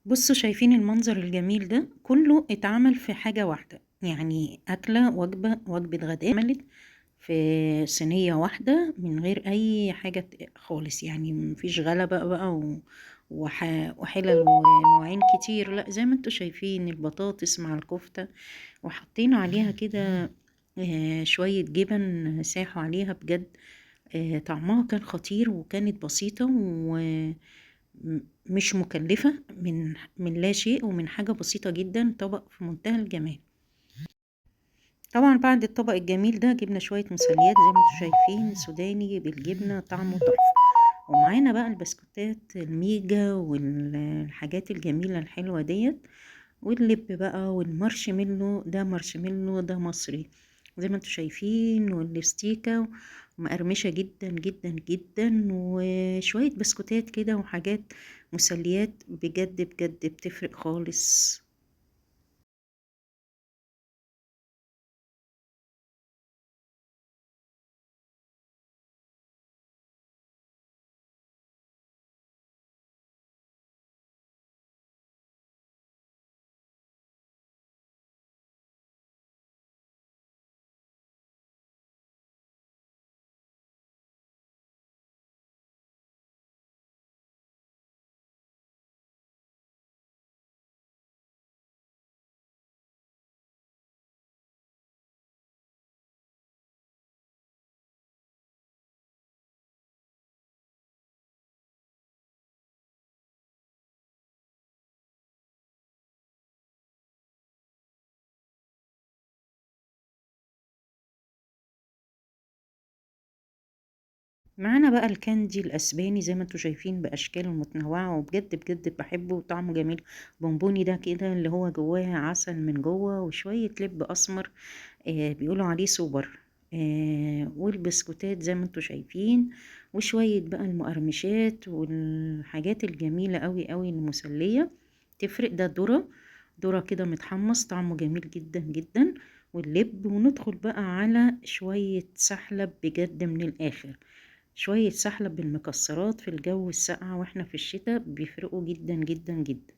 بصوا، شايفين المنظر الجميل ده كله اتعمل في حاجة واحدة؟ يعني أكلة، وجبة غداء اتعملت في صينية واحدة من غير أي حاجة خالص. يعني مفيش غلبة بقى وحلل ومواعين كتير. لا، زي ما انتوا شايفين البطاطس مع الكفتة، وحطينا عليها كده شوية جبن ساحوا عليها بجد. طعمها كان خطير، وكانت بسيطة ومش مكلفة، من لا شيء، ومن حاجة بسيطة جدا. طبق في منتهى الجمال. طبعا بعد الطبق الجميل ده جبنا شوية مسليات زي ما انتوا شايفين، سوداني بالجبنة، طعمه تحفة. ومعانا بقى البسكوتات الميجا والحاجات الجميلة الحلوة ديت، واللب بقى والمارشميلو. ده مارشميلو ده مصري زي ما انتوا شايفين، والستيكة مقرمشة جدا جدا جدا، وشوية بسكوتات كده وحاجات مسليات بجد بجد بتفرق خالص. معانا بقى الكاندي الاسباني زي ما انتوا شايفين باشكاله المتنوعه، وبجد بجد بحبه وطعمه جميل. بونبوني ده كده اللي هو جواه عسل من جوه وشويه لب اسمر، بيقولوا عليه سوبر. والبسكوتات زي ما انتوا شايفين، وشويه بقى المقرمشات والحاجات الجميله قوي قوي المسليه. تفرق. ده ذرة كده متحمص، طعمه جميل جدا جدا. واللب. وندخل بقى على شوية سحلب بجد من الآخر. شوية سحلب بالمكسرات في الجو الساقع واحنا في الشتاء بيفرقوا جدا جدا جدا.